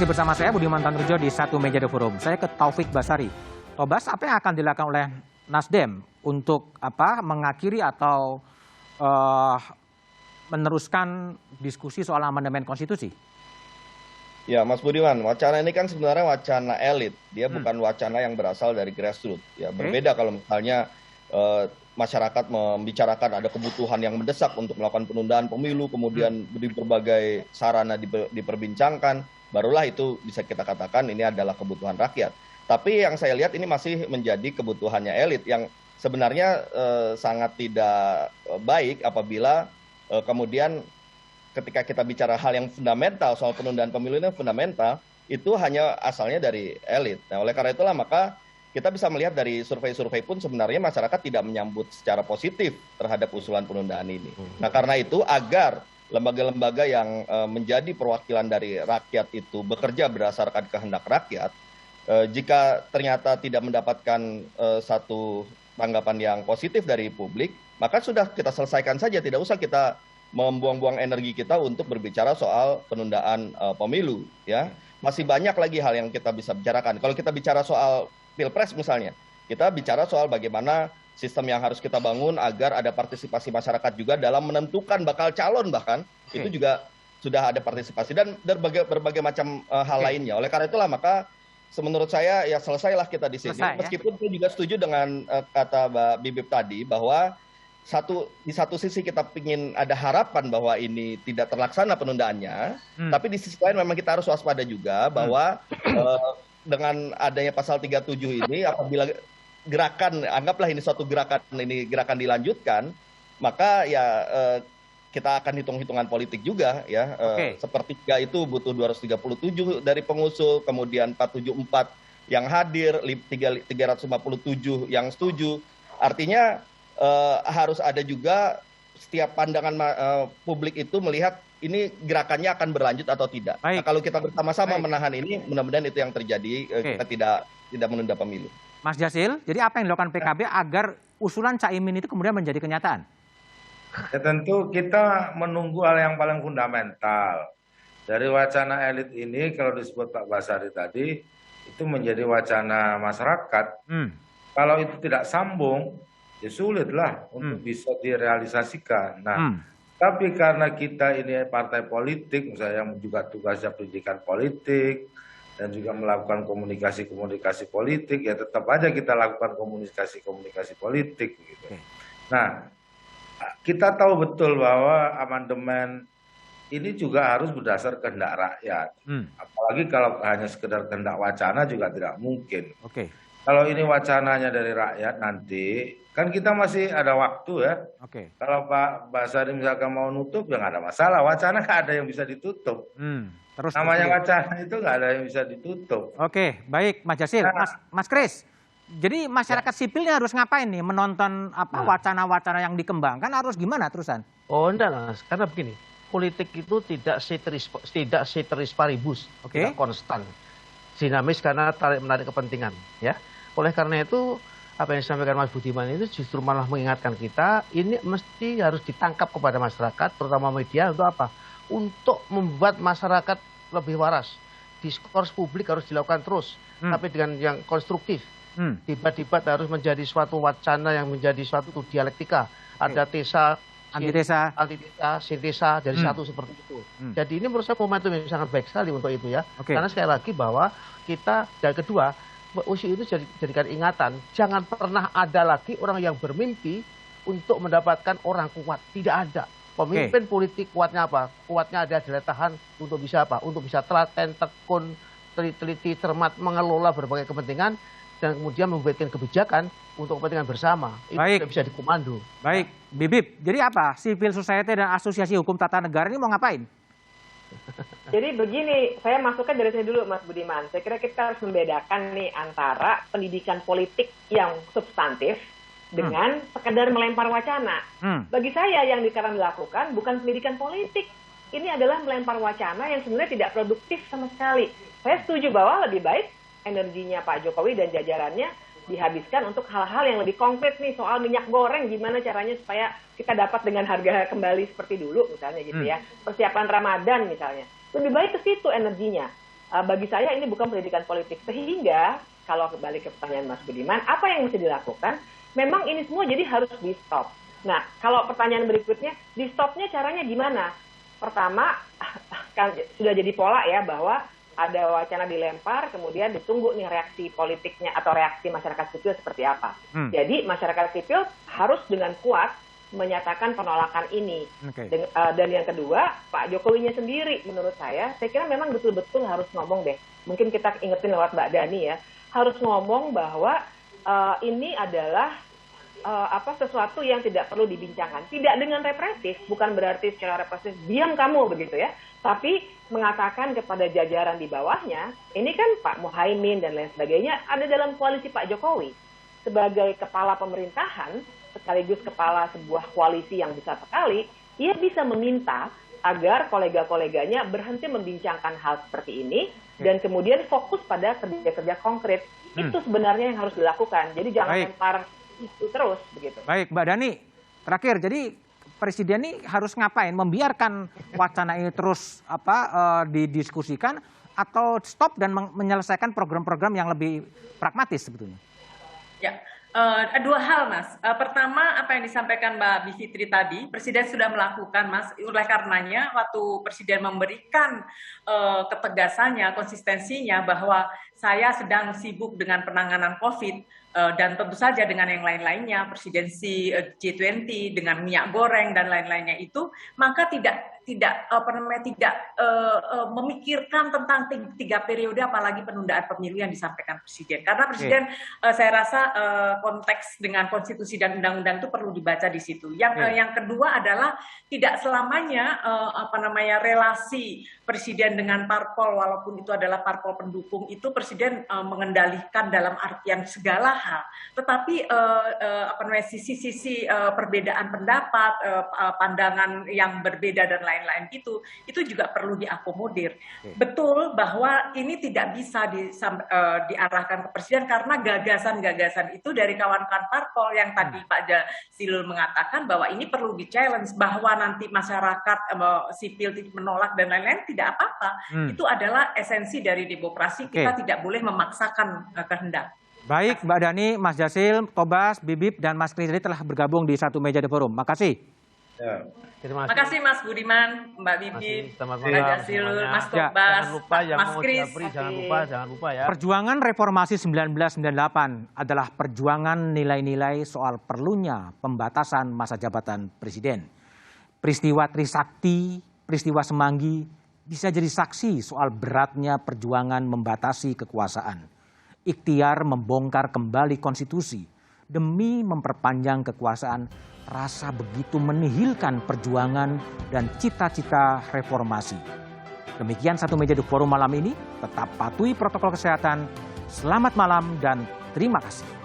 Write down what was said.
Masih bersama saya Budiman Tanrujo di Satu Meja The Forum. Saya ke Taufik Basari. Tobas, apa yang akan dilakukan oleh Nasdem untuk mengakhiri atau meneruskan diskusi soal amandemen konstitusi? Ya, Mas Budiman, wacana ini kan sebenarnya wacana elit. Dia bukan wacana yang berasal dari grassroots. Ya, berbeda kalau misalnya masyarakat membicarakan ada kebutuhan yang mendesak untuk melakukan penundaan pemilu, kemudian di berbagai sarana diperbincangkan, barulah itu bisa kita katakan ini adalah kebutuhan rakyat. Tapi yang saya lihat ini masih menjadi kebutuhannya elit yang sebenarnya sangat tidak baik apabila kemudian ketika kita bicara hal yang fundamental soal penundaan pemilu ini fundamental, itu hanya asalnya dari elit. Nah, oleh karena itulah maka kita bisa melihat dari survei-survei pun sebenarnya masyarakat tidak menyambut secara positif terhadap usulan penundaan ini. Nah, karena itu agar lembaga-lembaga yang menjadi perwakilan dari rakyat itu bekerja berdasarkan kehendak rakyat, jika ternyata tidak mendapatkan satu tanggapan yang positif dari publik, maka sudah kita selesaikan saja, tidak usah kita membuang-buang energi kita untuk berbicara soal penundaan pemilu, ya. Masih banyak lagi hal yang kita bisa bicarakan. Kalau kita bicara soal Pilpres misalnya, kita bicara soal bagaimana sistem yang harus kita bangun agar ada partisipasi masyarakat juga dalam menentukan bakal calon, bahkan itu juga sudah ada partisipasi dan berbagai macam hal lainnya. Oleh karena itulah maka menurut saya ya selesailah kita di sini. Meskipun saya juga setuju dengan kata Mbak Bibip tadi bahwa di satu sisi kita ingin ada harapan bahwa ini tidak terlaksana penundaannya, tapi di sisi lain memang kita harus waspada juga bahwa dengan adanya pasal 37 ini apabila gerakan, anggaplah ini suatu gerakan dilanjutkan, maka ya kita akan hitung-hitungan politik juga ya. Sepertiga itu butuh 237 dari pengusul, kemudian 474 yang hadir, 357 yang setuju. Artinya harus ada juga setiap pandangan publik itu melihat ini gerakannya akan berlanjut atau tidak. Nah, kalau kita bersama-sama menahan ini, mudah-mudahan itu yang terjadi, kita tidak menunda pemilu. Mas Jasil, jadi apa yang dilakukan PKB agar usulan Caimin itu kemudian menjadi kenyataan? Ya tentu kita menunggu hal yang paling fundamental. Dari wacana elit ini, kalau disebut Pak Basari tadi, itu menjadi wacana masyarakat. Kalau itu tidak sambung, ya sulitlah untuk bisa direalisasikan. Nah, tapi karena kita ini partai politik, misalnya yang juga tugasnya pendidikan politik, dan juga melakukan komunikasi politik, ya tetap aja kita lakukan komunikasi politik. Gitu. Nah, kita tahu betul bahwa amandemen ini juga harus berdasar kehendak rakyat. Apalagi kalau hanya sekedar kehendak wacana juga tidak mungkin. Kalau ini wacananya dari rakyat nanti, kan kita masih ada waktu ya. Kalau Pak Basari misalkan mau nutup, ya nggak ada masalah. Wacana nggak ada yang bisa ditutup. Terus namanya wacana itu nggak ada yang bisa ditutup. Oke, baik Mas Jasil. Mas Kris, jadi masyarakat sipilnya harus ngapain nih menonton wacana-wacana yang dikembangkan, harus gimana terusan? Oh enggak lah, karena begini, politik itu tidak ceteris paribus, tidak konstan, dinamis karena tarik-menarik kepentingan, ya. Oleh karena itu, apa yang disampaikan Mas Budiman itu justru malah mengingatkan kita, ini mesti harus ditangkap kepada masyarakat, terutama media, untuk apa? Untuk membuat masyarakat lebih waras. Diskurs publik harus dilakukan terus, tapi dengan yang konstruktif. Debat-debat harus menjadi suatu wacana yang menjadi suatu dialektika. Ada tesa, antitesa, sintesa, dari satu seperti itu. Jadi ini menurut saya momentum yang sangat baik sekali untuk itu ya. Karena sekali lagi bahwa kita, dan kedua, usia itu jadikan ingatan, jangan pernah ada lagi orang yang bermimpi untuk mendapatkan orang kuat. Tidak ada. Pemimpin politik kuatnya apa? Kuatnya ada daya tahan untuk bisa apa? Untuk bisa telaten, tekun, teliti, cermat, mengelola berbagai kepentingan, dan kemudian membuatkan kebijakan untuk kepentingan bersama. Itu tidak bisa dikomando. Baik, Bibip, jadi apa? Civil Society dan Asosiasi Hukum Tata Negara ini mau ngapain? Jadi begini, saya masukkan dari sini dulu Mas Budiman. Saya kira kita harus membedakan nih antara pendidikan politik yang substantif dengan sekedar melempar wacana. Bagi saya yang sekarang dilakukan bukan pendidikan politik. Ini adalah melempar wacana yang sebenarnya tidak produktif sama sekali. Saya setuju bahwa lebih baik energinya Pak Jokowi dan jajarannya dihabiskan untuk hal-hal yang lebih konkret nih, soal minyak goreng, gimana caranya supaya kita dapat dengan harga kembali seperti dulu misalnya gitu ya. Persiapan Ramadan misalnya. Lebih baik ke situ energinya. bagi saya ini bukan pendidikan politik. Sehingga kalau kembali ke pertanyaan Mas Budiman, apa yang mesti dilakukan? Memang ini semua jadi harus di stop. Nah, kalau pertanyaan berikutnya, di stopnya caranya gimana? Pertama, kan sudah jadi pola ya bahwa ada wacana dilempar, kemudian ditunggu nih reaksi politiknya atau reaksi masyarakat sipil seperti apa. Jadi masyarakat sipil harus dengan kuat menyatakan penolakan ini. Dan yang kedua, Pak Jokowinya sendiri menurut saya kira memang betul-betul harus ngomong deh. Mungkin kita ingetin lewat Mbak Dani ya, harus ngomong bahwa ini adalah sesuatu yang tidak perlu dibincangkan. Tidak dengan represif, bukan berarti secara represif diam kamu begitu ya, tapi mengatakan kepada jajaran di bawahnya, ini kan Pak Muhaimin dan lain sebagainya ada dalam koalisi Pak Jokowi. Sebagai kepala pemerintahan, sekaligus kepala sebuah koalisi yang besar sekali, ia bisa meminta agar kolega-koleganya berhenti membincangkan hal seperti ini dan kemudian fokus pada kerja-kerja konkret. Itu sebenarnya yang harus dilakukan. Jadi jangan lempar itu terus begitu. Baik, Mbak Dani, terakhir, jadi Presiden ini harus ngapain? Membiarkan wacana ini terus didiskusikan atau stop dan menyelesaikan program-program yang lebih pragmatis sebetulnya? Ya, dua hal, Mas. Pertama, apa yang disampaikan Mbak Bivitri tadi, Presiden sudah melakukan, Mas. Oleh karenanya, waktu Presiden memberikan ketegasannya, konsistensinya bahwa saya sedang sibuk dengan penanganan COVID, dan tentu saja dengan yang lain-lainnya, presidensi G20 dengan minyak goreng dan lain-lainnya itu, maka tidak memikirkan tentang 3 periode apalagi penundaan pemilu yang disampaikan Presiden. Karena Presiden saya rasa konteks dengan konstitusi dan undang-undang itu perlu dibaca di situ. Yang kedua adalah tidak selamanya relasi Presiden dengan parpol, walaupun itu adalah parpol pendukung, itu Presiden mengendalikan dalam artian segala hal. Tetapi sisi-sisi perbedaan pendapat, pandangan yang berbeda dan lain-lain itu juga perlu diakomodir. Betul bahwa ini tidak bisa diarahkan ke Presiden karena gagasan-gagasan itu dari kawan-kawan parpol yang tadi Pak Jazilul mengatakan bahwa ini perlu di-challenge, bahwa nanti masyarakat sipil menolak dan lain-lain tidak apa-apa. Itu adalah esensi dari demokrasi, kita tidak boleh memaksakan kehendak. Baik, Mbak Dani, Mas Jazil, Tobas, Bibip, dan Mas Kris telah bergabung di Satu Meja The Forum. Makasih. Ya. Terima kasih Mas Budiman, Mbak Bibip, Mbak Jazilul, Mas Tobas, jangan lupa yang Mas Kris. Jangan lupa ya. Perjuangan reformasi 1998 adalah perjuangan nilai-nilai soal perlunya pembatasan masa jabatan presiden. Peristiwa Trisakti, peristiwa Semanggi bisa jadi saksi soal beratnya perjuangan membatasi kekuasaan. Ikhtiar membongkar kembali konstitusi demi memperpanjang kekuasaan rasa begitu menihilkan perjuangan dan cita-cita reformasi. Demikian Satu Meja The Forum malam ini. Tetap patuhi protokol kesehatan. Selamat malam dan terima kasih.